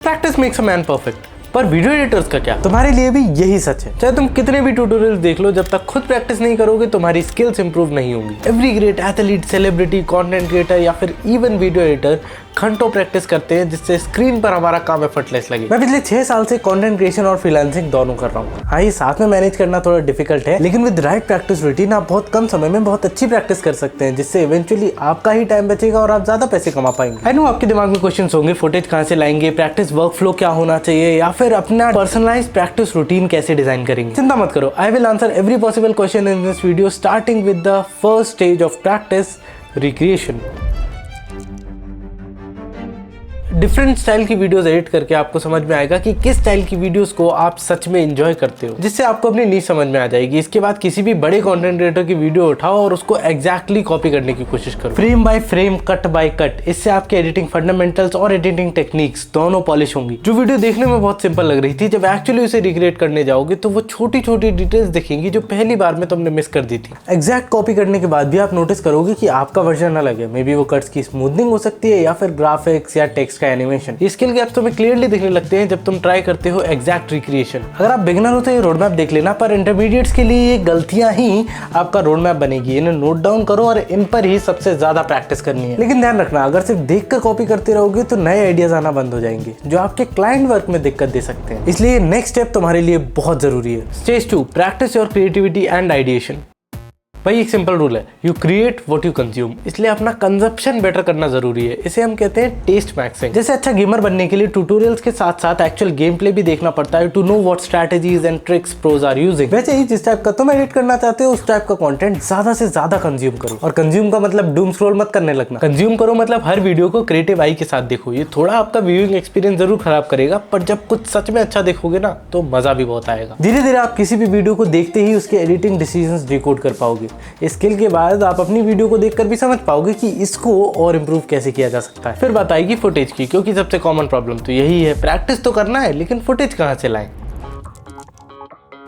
Practice makes a man perfect. पर video editors का क्या? तुम्हारे लिए भी यही सच है। चाहे तुम कितने भी ट्यूटोरियल्स देख लो, जब तक खुद प्रैक्टिस नहीं करोगे तुम्हारी स्किल्स इंप्रूव नहीं होंगी। Every great athlete, celebrity, content creator या फिर इवन वीडियो एडिटर घंटों प्रैक्टिस करते हैं जिससे स्क्रीन पर हमारा काम एफर्टलेस लगे। मैं पिछले 6 साल से कंटेंट क्रिएशन और फ्रीलांसिंग दोनों कर रहा हूँ। हाँ, ये साथ में मैनेज करना थोड़ा डिफिकल्ट है, लेकिन विद राइट प्रैक्टिस रूटीन आप बहुत कम समय में बहुत अच्छी प्रैक्टिस कर सकते हैं, जिससे इवेंचुअली आपका ही टाइम बचेगा और आप ज्यादा पैसे कमा पाएंगे। आई नो आपके दिमाग में क्वेश्चंस होंगे, फुटेज कहाँ से लाएंगे, प्रैक्टिस वर्क फ्लो क्या होना चाहिए, या फिर अपना पर्सनलाइज्ड प्रैक्टिस रूटीन कैसे डिजाइन करेंगे। चिंता मत करो, I will answer every possible question in this video, starting with the first stage of practice, recreation. Different style की वीडियोस एडिट करके आपको समझ में आएगा कि किस स्टाइल की वीडियोस को आप सच में एंजॉय करते हो, जिससे आपको अपनी नीश समझ में आ जाएगी। इसके बाद किसी भी बड़े कंटेंट क्रिएटर की वीडियो उठाओ और उसको एग्जैक्टली कॉपी करने की कोशिश करो, frame by frame, cut by cut. इससे आपके एडिटिंग फंडामेंटल्स और एडिटिंग टेक्निक्स दोनों पॉलिश होंगी। जो वीडियो देखने में बहुत सिंपल लग रही थी, जब एक्चुअली उसे रिक्रिएट करने जाओगे तो वो छोटी छोटी डिटेल्स दिखेंगी जो पहली बार में तुमने मिस कर दी थी। एग्जैक्ट कॉपी करने के बाद भी आप नोटिस करोगे कि आपका वर्जन अलग है। मे बी वो कट्स की स्मूथनिंग हो सकती है या फिर ग्राफिक्स या टेक्स्ट का एनिमेशन। स्किल गैप्स तुम्हें क्लियरली दिखने लगते हैं जब तुम ट्राई करते हो एग्जैक्ट रिक्रिएशन। अगर आप बिगिनर हो तो ये रोड मैप देख लेना, पर इंटरमीडिएट्स के लिए ये गलतियां ही आपका रोड मैप बनेगी। इन्हें नोट डाउन करो और इन पर ही सबसे ज्यादा प्रैक्टिस करनी है। लेकिन ध्यान रखना, अगर सिर्फ देख कर कॉपी करते रहोगे तो नए आइडियाज आना बंद हो जाएंगे जो आपके क्लाइंट वर्क में दिक्कत दे सकते हैं। इसलिए नेक्स्ट स्टेप तुम्हारे लिए बहुत जरूरी है। Stage 2, practice your creativity and ideation. भाई एक सिंपल रूल है, you create what you consume. इसलिए अपना कंजप्शन बेटर करना जरूरी है। इसे हम कहते हैं टेस्ट मैक्सिंग। जैसे अच्छा गेमर बनने के लिए ट्यूटोरियल्स के साथ साथ एक्चुअल गेम प्ले भी देखना पड़ता है to know what strategies and tricks pros are using. वैसे ही जिस टाइप का तुम एडिट करना चाहते हो उस टाइप का कंटेंट ज्यादा से ज्यादा कंज्यूम करो। और कंज्यूम का मतलब डूम स्क्रॉल मत करने लगना। कंज्यूम करो मतलब हर वीडियो को क्रिएटिव आई के साथ देखो। ये थोड़ा आपका व्यूइंग एक्सपीरियंस जरूर खराब करेगा, पर जब कुछ सच में अच्छा देखोगे ना तो मजा भी बहुत आएगा। धीरे धीरे आप किसी भी वीडियो को देखते ही उसके एडिटिंग डिसीजंस डिकोड कर पाओगे। स्किल के बाद आप अपनी वीडियो को देखकर भी समझ पाओगे कि इसको और इम्प्रूव कैसे किया जा सकता है। फिर बात आएगी फुटेज की, क्योंकि सबसे कॉमन प्रॉब्लम तो यही है, प्रैक्टिस तो करना है लेकिन फुटेज कहाँ से लाएं।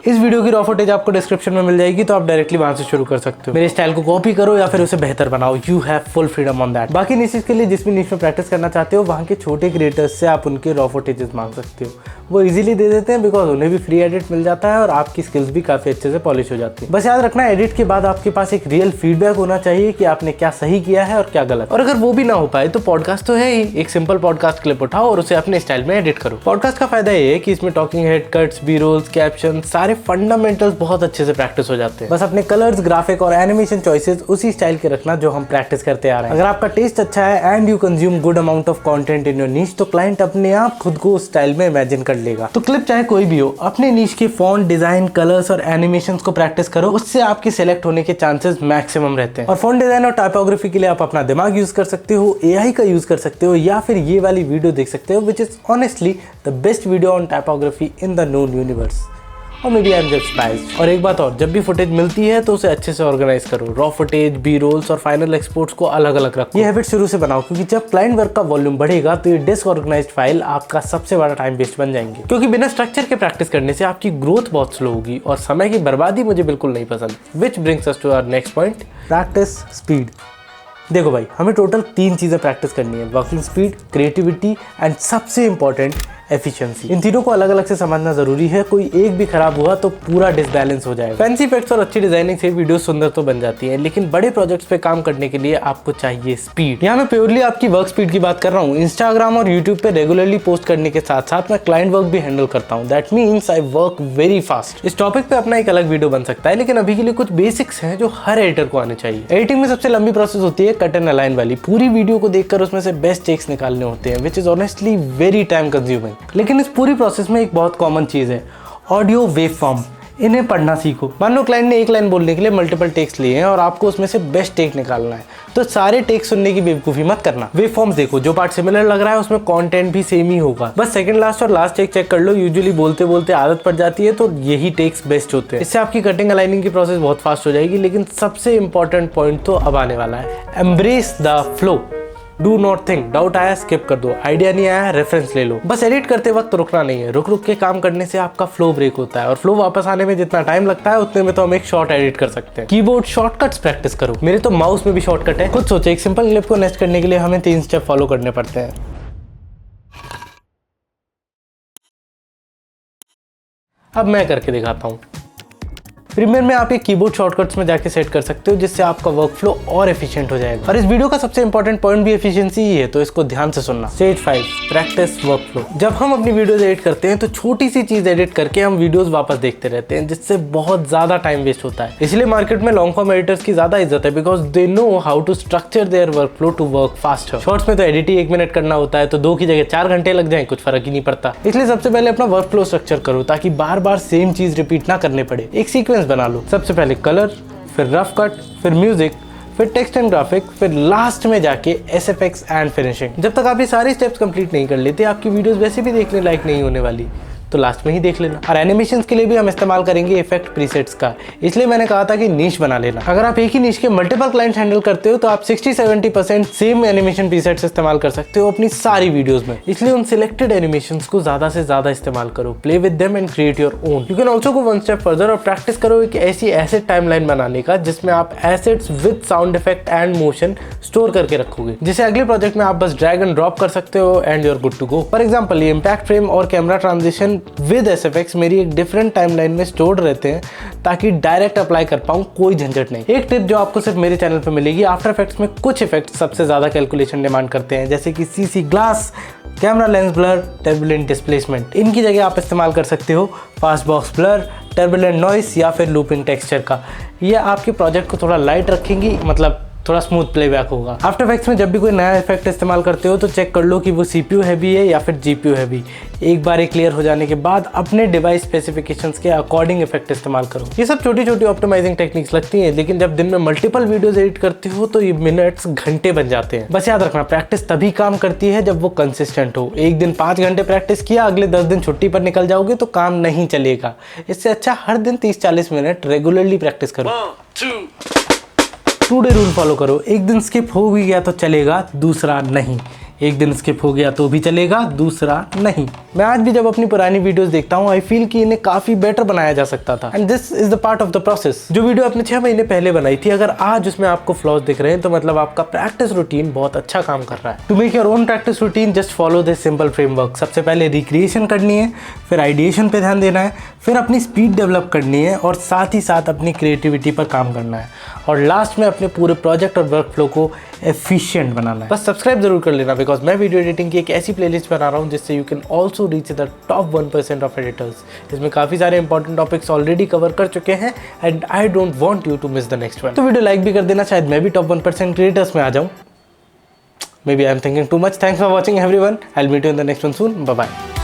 इस वीडियो की रॉ फुटेज आपको डिस्क्रिप्शन में मिल जाएगी, तो आप डायरेक्टली वहां से शुरू कर सकते हो। मेरे स्टाइल को कॉपी करो या फिर उसे बेहतर बनाओ, you have full freedom on that. बाकी निशेस के लिए जिस भी निश में प्रैक्टिस करना चाहते हो वहाँ के छोटे क्रिएटर्स से आप उनके रॉ फुटेजेस मांग सकते हो। वो इजीली दे देते हैं बिकॉज उन्हें भी फ्री एडिट मिल जाता है और आपकी स्किल्स भी काफी अच्छे से पॉलिश हो जाती है। बस याद रखना, एडिट के बाद आपके पास एक रियल फीडबैक होना चाहिए कि आपने क्या सही किया है और क्या गलत। और अगर वो भी ना हो पाए तो पॉडकास्ट तो है ही, एक सिंपल पॉडकास्ट क्लिप उठाओ और उसे अपने स्टाइल में एडिट करो। पॉडकास्ट का फायदा ये है कि इसमें talking head, cuts, B rolls, caption, सारे फंडामेंटल्स बहुत अच्छे से प्रैक्टिस हो जाते हैं। बस अपने कलर्स, ग्राफिक और एनिमेशन चॉइसेस उसी स्टाइल के रखना जो हम प्रैक्टिस करते आ रहे हैं। अगर आपका टेस्ट अच्छा है and you consume good amount of content in your niche, तो क्लाइंट अपने आप खुद को उस स्टाइल में इमेजिन कर लेगा। तो क्लिप चाहे कोई भी हो, अपने नीश के फॉन्ट, डिजाइन, कलर्स और एनिमेशंस को प्रैक्टिस करो। उससे आपके सिलेक्ट होने के चांसेस मैक्सिमम रहते हैं। और फॉन्ट डिजाइन और टाइपोग्राफी के लिए आप अपना दिमाग यूज कर सकते हो, एआई का यूज कर सकते हो, या फिर ये वाली वीडियो देख सकते हो which is honestly the best video on typography in the known universe. और maybe I am just biased. और एक बात और, जब भी फुटेज मिलती है तो उसे अच्छे से ऑर्गेनाइज करो। रॉ फुटेज, बी रोल्स और फाइनल एक्सपोर्ट्स को अलग अलग रखो। ये हैबिट शुरू से बनाओ, क्योंकि जब क्लाइंट वर्क का वॉल्यूम बढ़ेगा तो ये डिसऑर्गेनाइज्ड फाइल आपका सबसे बड़ा टाइम वेस्ट बन जाएंगे। क्योंकि बिना स्ट्रक्चर के प्रैक्टिस करने से आपकी ग्रोथ बहुत स्लो होगी और समय की बर्बादी मुझे बिल्कुल नहीं पसंद। Which brings us to our next point, practice speed. देखो भाई, हमें टोटल 3 चीजें प्रैक्टिस करनी है, वर्किंग स्पीड, क्रिएटिविटी एंड सबसे इंपॉर्टेंट एफिशिएंसी। इन तीनों को अलग अलग से समझना जरूरी है, कोई एक भी खराब हुआ तो पूरा डिसबैलेंस हो जाएगा। फैंसी इफेक्ट्स और अच्छी डिजाइनिंग से वीडियो सुंदर तो बन जाती है, लेकिन बड़े प्रोजेक्ट्स पे काम करने के लिए आपको चाहिए स्पीड। यहाँ मैं प्योरली आपकी वर्क स्पीड की बात कर रहा हूँ। इंस्टाग्राम और यूट्यूब पे रेगुलरली पोस्ट करने के साथ साथ मैं क्लाइंट वर्क भी हैंडल करता हूँ। That means I work very fast. इस टॉपिक पे अपना एक अलग वीडियो बन सकता है, लेकिन अभी के लिए कुछ बेसिक्स हैं जो हर एडिटर को आने चाहिए। एडिटिंग में सबसे लंबी प्रोसेस होती है कट एंड अलाइन वाली। पूरी वीडियो को देखकर उसमें से बेस्ट टेक्स निकालने होते हैं, विच is honestly very time consuming. लेकिन इस पूरी प्रोसेस में एक बहुत कॉमन चीज है, ऑडियो वेव फॉर्म। इन्हें पढ़ना सीखो। मान लो क्लाइंट ने एक लाइन बोलने के लिए मल्टीपल टेक्स लिए हैं और आपको उसमें से बेस्ट टेक निकालना है, तो सारे टेक्स सुनने की बेवकूफी मत करना। वेव फॉर्म्स देखो, जो पार्ट सिमिलर लग रहा है उसमें कंटेंट भी सेम ही होगा। बस सेकंड लास्ट और लास्ट टेक चेक कर लो। यूजुअली बोलते बोलते आदत पड़ जाती है, तो यही टेक्स बेस्ट होते हैं। इससे आपकी कटिंग अलाइनिंग की प्रोसेस बहुत फास्ट हो जाएगी। लेकिन सबसे इंपॉर्टेंट पॉइंट तो अब आने वाला है, embrace the flow. Do not think, doubt आया स्किप कर दो, आइडिया नहीं आया रेफरेंस ले लो। बस एडिट करते वक्त रुकना नहीं है। रुक रुक के काम करने से आपका फ्लो ब्रेक होता है और फ्लो वापस आने में जितना टाइम लगता है उतने में तो हम एक शॉर्ट एडिट कर सकते हैं। कीबोर्ड शॉर्टकट्स प्रैक्टिस करो। मेरे तो माउस में भी शॉर्टकट है। खुद सोचो, एक सिंपल क्लिप को नेक्स्ट करने के लिए हमें 3 स्टेप फॉलो करने पड़ते हैं। अब मैं करके दिखाता हूँ। प्रीमियर में आप ये कीबोर्ड शॉर्टकट्स में जाके सेट कर सकते हो, जिससे आपका वर्कफ्लो और एफिशिएंट हो जाएगा। और इस वीडियो का सबसे इंपॉर्टेंट पॉइंट भी एफिशिएंसी ही है, तो इसको ध्यान से सुनना। Stage 5 practice workflow. जब हम अपनी वीडियोस एडिट करते हैं तो छोटी सी चीज एडिट करके हम वीडियोस वापस देखते रहते हैं, जिससे बहुत ज्यादा टाइम वेस्ट होता है। इसलिए मार्केट में लॉन्ग फॉर्म एडिटर्स की ज्यादा इज्जत है, because they know how to structure their workflow to work faster. Shorts में तो एडिट ही 1 मिनट करना होता है, तो 2 की जगह 4 घंटे लग जाए, कुछ फर्क ही नहीं पड़ता। इसलिए सबसे पहले अपना वर्कफ्लो स्ट्रक्चर करो, ताकि बार बार सेम चीज रिपीट ना करने पड़े। एक सीक्वेंस बना लो, सबसे पहले कलर, फिर रफ कट, फिर म्यूजिक, फिर टेक्स्ट एंड ग्राफिक, फिर लास्ट में जाके SFX एंड फिनिशिंग। जब तक आप ये सारे स्टेप्स कंप्लीट नहीं कर लेते, आपकी वीडियोस वैसे भी देखने लायक नहीं होने वाली, तो लास्ट में ही देख लेना। और एनिमेशंस के लिए भी हम इस्तेमाल करेंगे इफेक्ट प्रीसेट्स का, इसलिए मैंने कहा था कि नीश बना लेना। अगर आप एक ही नीश के मल्टीपल क्लाइंट्स हैंडल करते हो, तो आप 60-70% सेम एनिमेशन प्रीसेट्स इस्तेमाल कर सकते हो अपनी सारी वीडियोस में। इसलिए उन सिलेक्टेड एनिमेशंस को ज्यादा से ज्यादा इस्तेमाल करो, play with them and create your own. You can also go one step further और प्रैक्टिस करो एक ऐसी एसेट टाइमलाइन बनाने का, जिसमें आप assets with sound effect and motion store करके रखोगे, जिसे अगले प्रोजेक्ट में आप बस ड्रैग एंड ड्रॉप कर सकते हो and you're good to go. For example, ये इम्पैक्ट फ्रेम और कैमरा ट्रांजिशन विद SFX मेरी एक डिफरेंट टाइमलाइन में स्टोर्ड रहते हैं, ताकि डायरेक्ट अप्लाई कर पाऊं, कोई झंझट नहीं। एक टिप जो आपको सिर्फ मेरे चैनल पे मिलेगी, आफ्टर इफेक्ट्स में कुछ इफेक्ट्स सबसे ज्यादा कैलकुलेशन डिमांड करते हैं, जैसे कि CC glass, camera lens blur, turbulent displacement. इनकी जगह आप इस्तेमाल कर सकते हो fast box blur, turbulent noise या फिर लूपिंग टेक्सचर का। ये आपके प्रोजेक्ट को थोड़ा लाइट रखेंगी, मतलब थोड़ा स्मूथ प्लेबैक होगा। आफ्टर इफेक्ट्स में जब भी कोई नया इफेक्ट इस्तेमाल करते हो, तो चेक कर लो कि वो CPU हैवी है या फिर GPU हैवी। एक बार ये क्लियर हो जाने के बाद अपने डिवाइस स्पेसिफिकेशंस के अकॉर्डिंग इफेक्ट इस्तेमाल करो। ये सब छोटी छोटी ऑप्टिमाइजिंग टेक्निक्स लगती हैं, लेकिन जब दिन में मल्टीपल वीडियोस एडिट करते हो, तो ये मिनट्स घंटे बन जाते हैं। बस याद रखना, प्रैक्टिस तभी काम करती है जब वो कंसिस्टेंट हो। एक दिन 5 घंटे प्रैक्टिस किया, अगले 10 दिन छुट्टी पर निकल जाओगे तो काम नहीं चलेगा। इससे अच्छा हर दिन 30-40 मिनट रेगुलरली प्रैक्टिस करो। 2 डे रूल फॉलो करो। एक दिन स्किप हो भी गया तो चलेगा, दूसरा नहीं। एक दिन स्किप हो गया तो भी चलेगा, दूसरा नहीं। मैं आज भी जब अपनी पुरानी वीडियोस देखता हूँ, आई फील कि इन्हें काफी बेटर बनाया जा सकता था, and this is the part of the process. जो वीडियो आपने 6 महीने पहले बनाई थी, अगर आज उसमें आपको फ्लॉज दिख रहे हैं, तो मतलब आपका प्रैक्टिस रूटीन बहुत अच्छा काम कर रहा है। To make your own practice routine, just follow this simple framework. सबसे पहले रिक्रिएशन करनी है, फिर आइडिएशन पे ध्यान देना है, फिर अपनी स्पीड डेवलप करनी है, और साथ ही साथ अपनी क्रिएटिविटी पर काम करना है, और लास्ट में अपने पूरे प्रोजेक्ट और वर्कफ्लो को एफिशिएंट बनाना है। बस सब्सक्राइब जरूर कर लेना, बिकॉज मैं वीडियो एडिटिंग की एक ऐसी प्लेलिस्ट बना रहा हूँ जिससे you can also reach the top 1% of editors. इसमें काफी सारे इंपॉर्टेंट टॉपिक्स ऑलरेडी कवर कर चुके हैं, and I don't want you to miss the next one. तो वीडियो लाइक भी कर देना, शायद मैं भी टॉप 1% क्रिएटर्स में आ जाऊँ। Maybe I'm thinking too much. Thanks for watching everyone. I'll meet you in the next one soon. Bye bye.